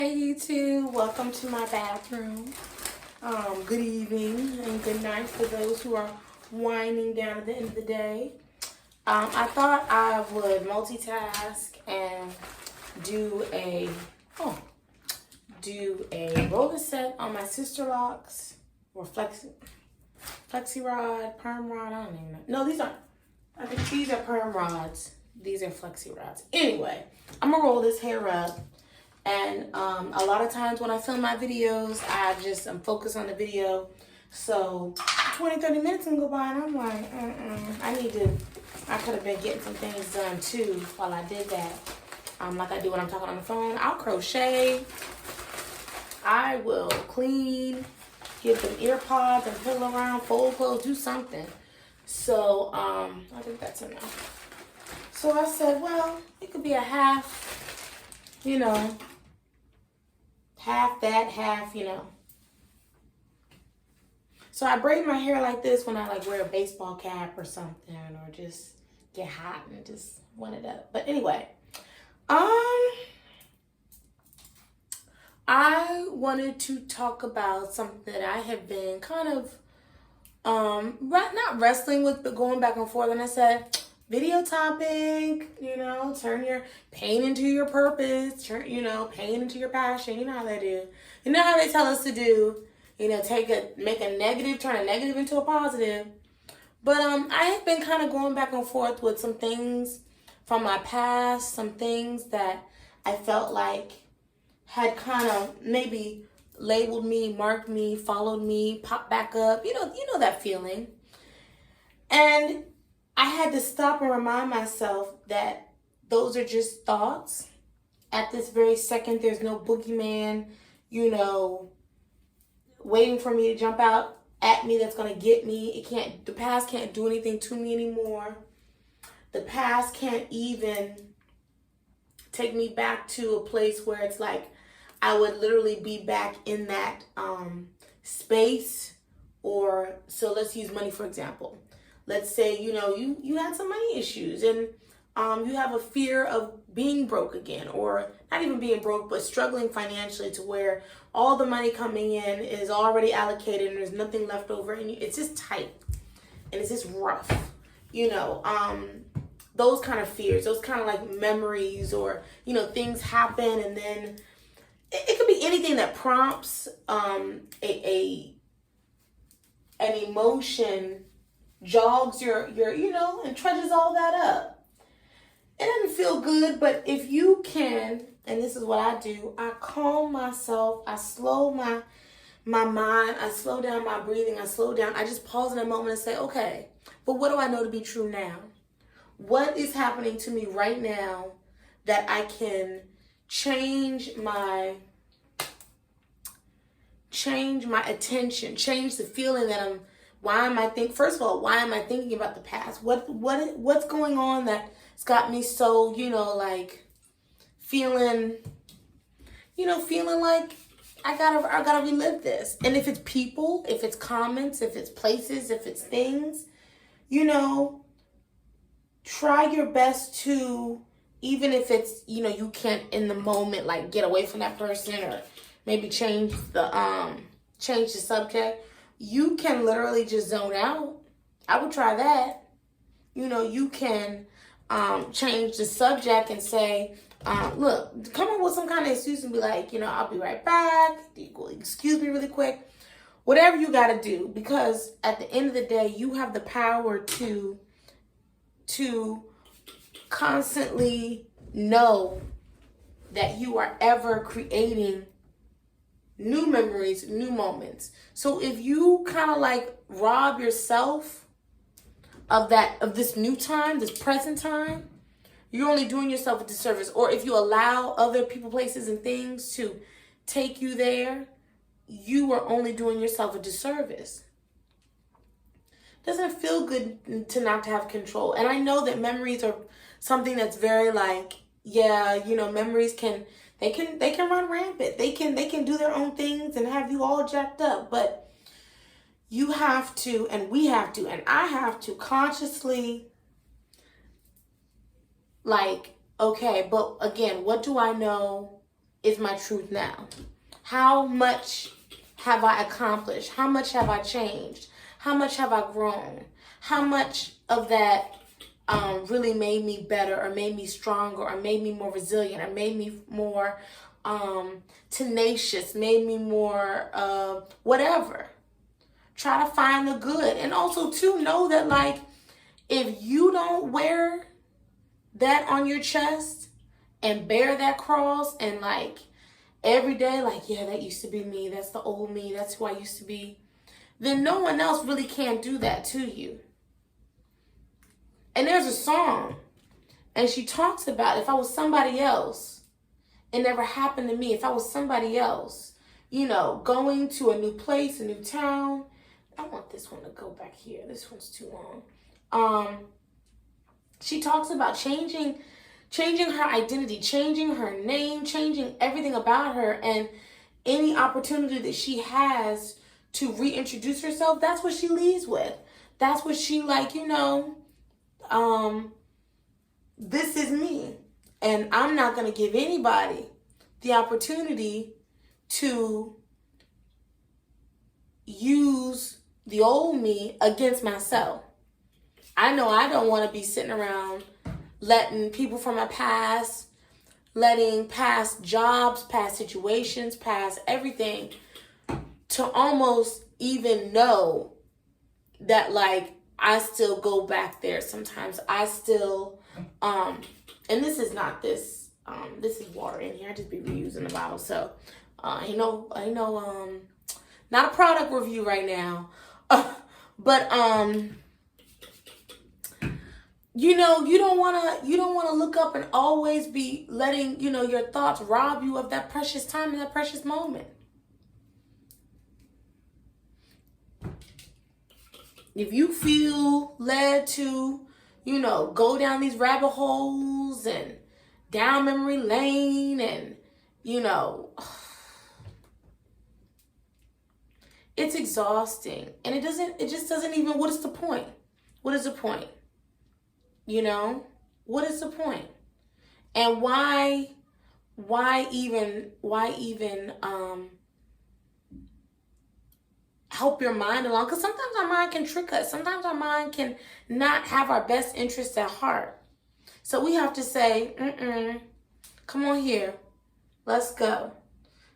Hey YouTube, welcome to my bathroom. Good evening and good night for those who are winding down at the end of the day. I thought I would multitask and do a roller set on my sister locks or flexi rod, perm rod. I don't even know. No, these aren't. I think these are perm rods. These are flexi rods. Anyway, I'm gonna roll this hair up. And a lot of times when I film my videos, I'm focused on the video. So 20, 30 minutes can go by and I'm like, I could have been getting some things done too while I did that. Like I do when I'm talking on the phone. I'll crochet. I will clean, get them ear pods and fiddle around, fold clothes, do something. So I think that's enough. So I said, well, it could be a half, half that, half, So I braid my hair like this when I wear a baseball cap or something, or just get hot and just want it up. But anyway, I wanted to talk about something that I have been kind of, not wrestling with, but going back and forth. And I said, video topic, turn your pain into your purpose, pain into your passion. You know how they do. You know how they tell us to do, make a negative, turn a negative into a positive. But I have been kind of going back and forth with some things from my past, some things that I felt like had kind of maybe labeled me, marked me, followed me, popped back up. You know that feeling. And I had to stop and remind myself that those are just thoughts. At this very second, there's no boogeyman, waiting for me to jump out at me that's going to get me. The past can't do anything to me anymore. The past can't even take me back to a place where it's like I would literally be back in that space. Or, so let's use money for example. Let's say, you had some money issues and you have a fear of being broke again, or not even being broke, but struggling financially to where all the money coming in is already allocated and there's nothing left over and it's just tight and it's just rough, those kind of fears, those kind of like memories, or, things happen and then it could be anything that prompts an emotion, jogs your and trudges all that up. It doesn't feel good, but if you can, and this is what I do, I calm myself, I slow my mind, I slow down my breathing, I just pause in a moment and say, okay, but what do I know to be true now? What is happening to me right now that I can change my attention, change the feeling that first of all, why am I thinking about the past? What's going on that's got me so, feeling like I gotta relive this. And if it's people, if it's comments, if it's places, if it's things, try your best to, even if it's, you can't in the moment, get away from that person or maybe change the subject. You can literally just zone out. I would try that. You can change the subject and say, look, come up with some kind of excuse and be like, I'll be right back. Excuse me really quick. Whatever you got to do, because at the end of the day, you have the power to constantly know that you are ever creating new memories, new moments. So if you kind of rob yourself of this new time, this present time, you're only doing yourself a disservice. Or if you allow other people, places, and things to take you there, you are only doing yourself a disservice. Doesn't feel good to not have control. And I know that memories are something that's very memories can run rampant. They can do their own things and have you all jacked up. But you have to, and we have to, and I have to consciously okay, but again, what do I know is my truth now? How much have I accomplished? How much have I changed? How much have I grown? How much of that really made me better, or made me stronger, or made me more resilient, or made me more tenacious, made me more whatever. Try to find the good. And also to know that, like, if you don't wear that on your chest and bear that cross, and like every day, like, yeah, that used to be me, that's the old me, that's who I used to be, then no one else really can do that to you. And there's a song, and she talks about, if I was somebody else, it never happened to me. If I was somebody else, you know, going to a new place, a new town. I want this one to go back here. This one's too long. She talks about changing her identity, changing her name, changing everything about her, and any opportunity that she has to reintroduce herself, that's what she leads with. That's what she, like, you know, this is me, and I'm not going to give anybody the opportunity to use the old me against myself. I know I don't want to be sitting around letting people from my past, letting past jobs, past situations, past everything, to almost even know that, like, I still go back there sometimes. I still, and this is not this, this is water in here. I just be reusing the bottle. So, I know, not a product review right now, but, you know, you don't want to look up and always be letting, you know, your thoughts rob you of that precious time and that precious moment. If you feel led to, you know, go down these rabbit holes and down memory lane, and, you know, it's exhausting. And it just doesn't even, what is the point? What is the point? You know, what is the point? And why even help your mind along? Because sometimes our mind can trick us. Sometimes our mind can not have our best interests at heart. So we have to say, come on here, let's go.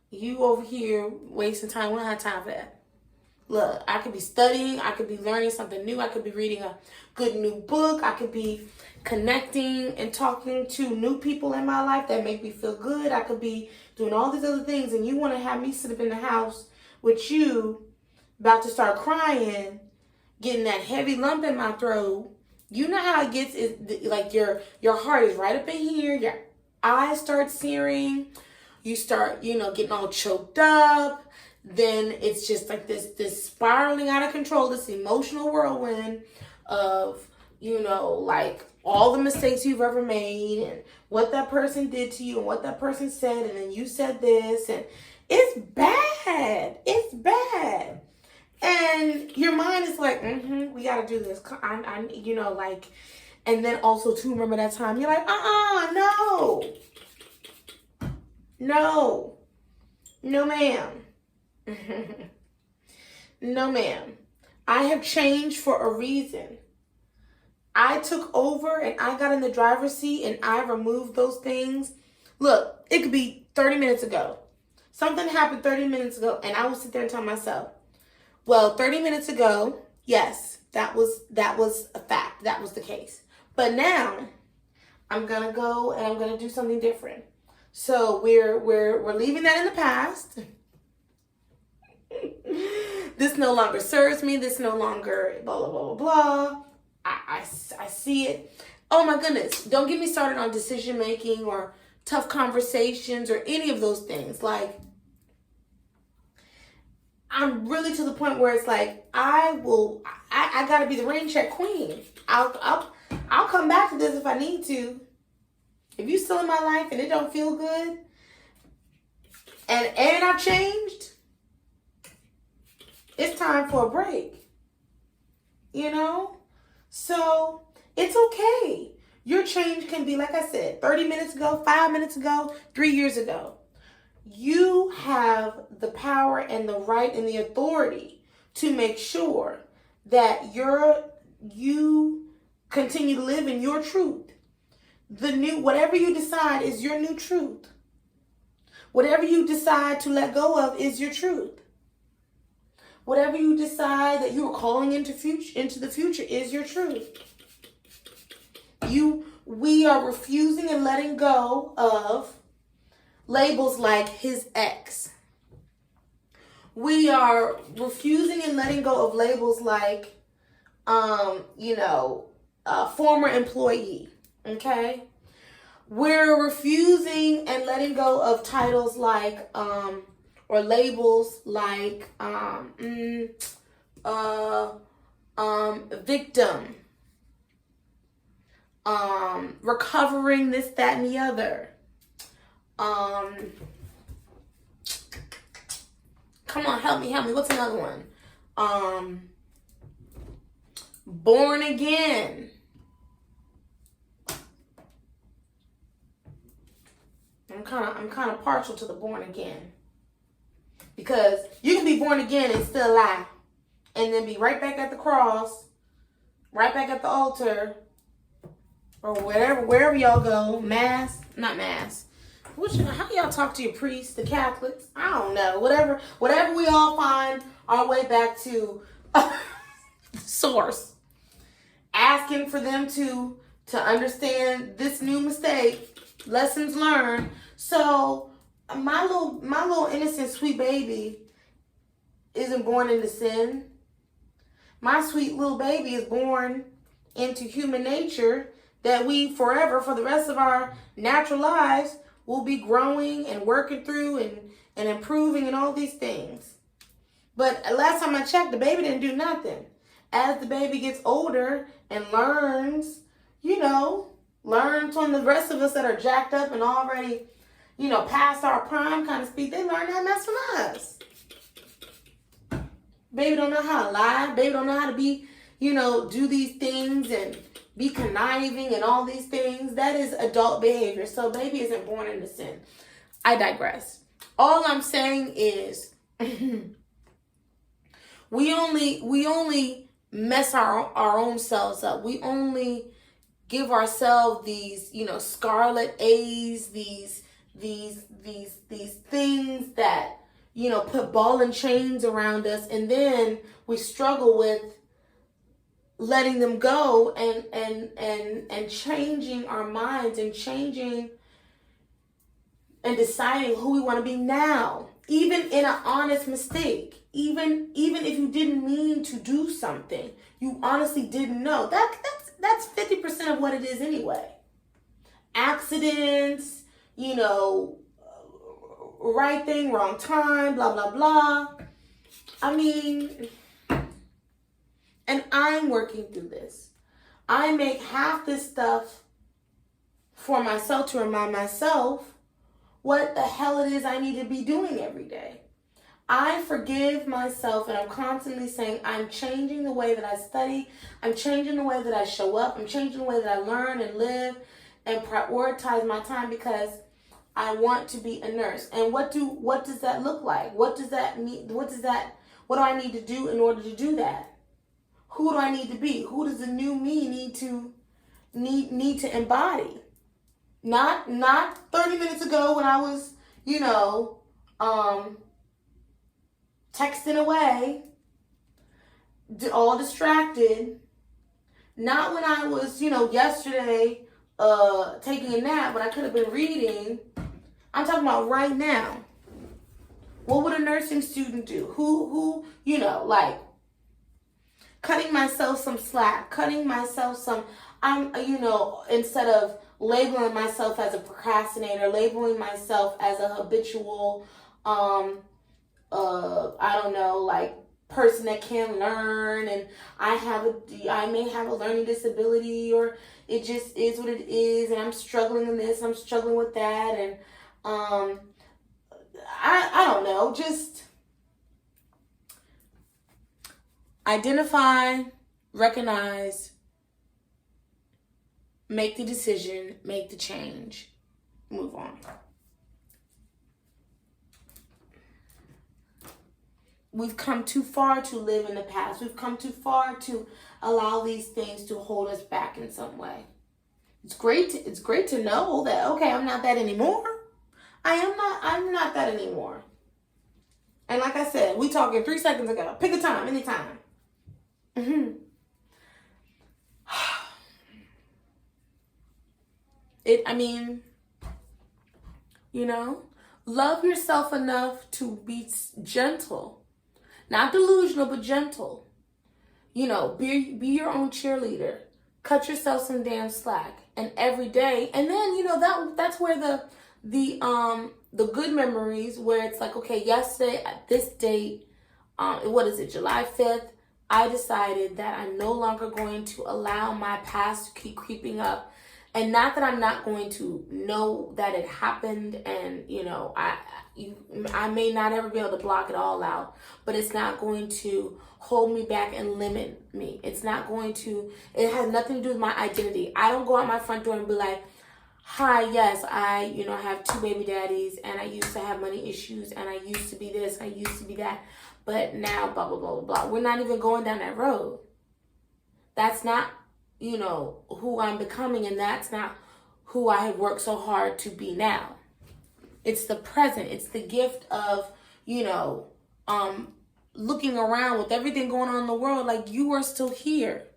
You over here wasting time. We don't have time for that. Look, I could be studying, I could be learning something new, I could be reading a good new book, I could be connecting and talking to new people in my life that make me feel good, I could be doing all these other things, and you want to have me sit up in the house with you, about to start crying, getting that heavy lump in my throat. You know how it gets, like your heart is right up in here, your eyes start searing, you start, you know, getting all choked up. Then it's just like this spiraling out of control, this emotional whirlwind of, you know, like all the mistakes you've ever made and what that person did to you and what that person said, and then you said this, and it's bad. It's bad. And your mind is like, we got to do this. I, you know, like, and then also to remember that time, you're like, no, ma'am. No, ma'am. I have changed for a reason. I took over and I got in the driver's seat and I removed those things. Look, it could be 30 minutes ago. Something happened 30 minutes ago, and I will sit there and tell myself, well, 30 minutes ago, yes, that was a fact. That was the case. But now I'm going to go and I'm going to do something different. So we're leaving that in the past. This no longer serves me. This no longer blah, blah, blah, blah, blah. I see it. Oh my goodness. Don't get me started on decision making or tough conversations or any of those things. Like, I'm really to the point where it's like, I gotta be the rain check queen. I'll come back to this if I need to. If you still in my life and it don't feel good, and I've changed, it's time for a break. You know? So it's okay. Your change can be, like I said, 30 minutes ago, 5 minutes ago, 3 years ago. you have the power and the right and the authority to make sure that you continue to live in your truth. Whatever you decide is your new truth. Whatever you decide to let go of is your truth. Whatever you decide that you are calling into the future is your truth. We are refusing and letting go of labels like his ex. We are refusing and letting go of labels like, former employee. Okay? We're refusing and letting go of titles like, or labels like, victim, recovering this, that, and the other. Come on, help me. What's another one? Born again. I'm kind of partial to the born again. Because you can be born again and still lie. And then be right back at the cross, right back at the altar, or wherever y'all go. Not mass. How y'all talk to your priests, the Catholics? I don't know. Whatever we all find our way back to source. Asking for them to understand this new mistake, lessons learned. So my little innocent sweet baby isn't born into sin. My sweet little baby is born into human nature that we forever, for the rest of our natural lives, will be growing and working through and improving and all these things. But last time I checked, the baby didn't do nothing. As the baby gets older and learns from the rest of us that are jacked up and already, past our prime kind of speed, they learn that mess from us. Baby don't know how to lie. Baby don't know how to be, do these things and be conniving and all these things. That is adult behavior. So baby isn't born into sin. I digress. All I'm saying is we only mess our own selves up. We only give ourselves these, scarlet A's, these things that, put ball and chains around us, and then we struggle with letting them go and changing our minds and changing and deciding who we want to be now. Even in an honest mistake, even if you didn't mean to do something, you honestly didn't know. That's 50% of what it is anyway. Accidents, right thing, wrong time, blah, blah, blah. I mean, and I'm working through this. I make half this stuff for myself to remind myself what the hell it is I need to be doing every day. I forgive myself, and I'm constantly saying I'm changing the way that I study. I'm changing the way that I show up. I'm changing the way that I learn and live and prioritize my time, because I want to be a nurse. And what does that look like? What does that mean? What do I need to do in order to do that? Who do I need to be? Who does the new me need to embody? Not 30 minutes ago when I was, texting away, all distracted. Not when I was, yesterday, taking a nap when I could have been reading. I'm talking about right now. What would a nursing student do? Who, cutting myself some slack, instead of labeling myself as a procrastinator, labeling myself as a habitual, person that can learn, and I may have a learning disability, or it just is what it is, and I'm struggling in this, I'm struggling with that, and I don't know, just identify, recognize, make the decision, make the change, move on. we've come too far to live in the past. We've come too far to allow these things to hold us back in some way. It's great to know that, okay, I'm not that anymore. I'm not that anymore. And like I said, we talking 3 seconds ago. Pick a time, anytime. Love yourself enough to be gentle. Not delusional, but gentle. Be your own cheerleader. Cut yourself some damn slack. And every day, and then, that's where the good memories, where it's like, okay, yesterday at this date, what is it, July 5th, I decided that I'm no longer going to allow my past to keep creeping up. And not that I'm not going to know that it happened, and I may not ever be able to block it all out, but it's not going to hold me back and limit me. It has nothing to do with my identity. I don't go out my front door and be like, hi, yes, I have 2 baby daddies, and I used to have money issues, and I used to be this, I used to be that, but now blah, blah, blah, blah, blah. We're not even going down that road. That's not who I'm becoming, and that's not who I have worked so hard to be now. It's the present. It's the gift of, looking around with everything going on in the world, like, you are still here.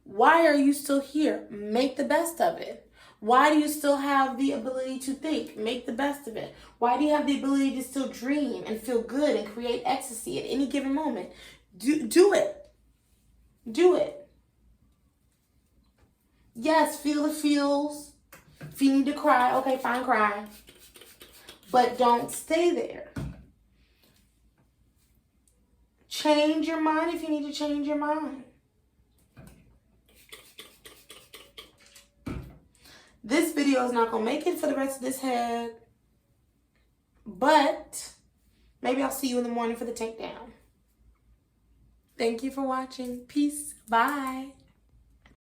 Why are you still here? Make the best of it. Why do you still have the ability to think? Make the best of it. Why do you have the ability to still dream and feel good and create ecstasy at any given moment? Do it. Do it. Yes, feel the feels. If you need to cry, okay, fine, cry. But don't stay there. Change your mind if you need to change your mind. This video is not going to make it for the rest of this head. But maybe I'll see you in the morning for the takedown. Thank you for watching. Peace. Bye.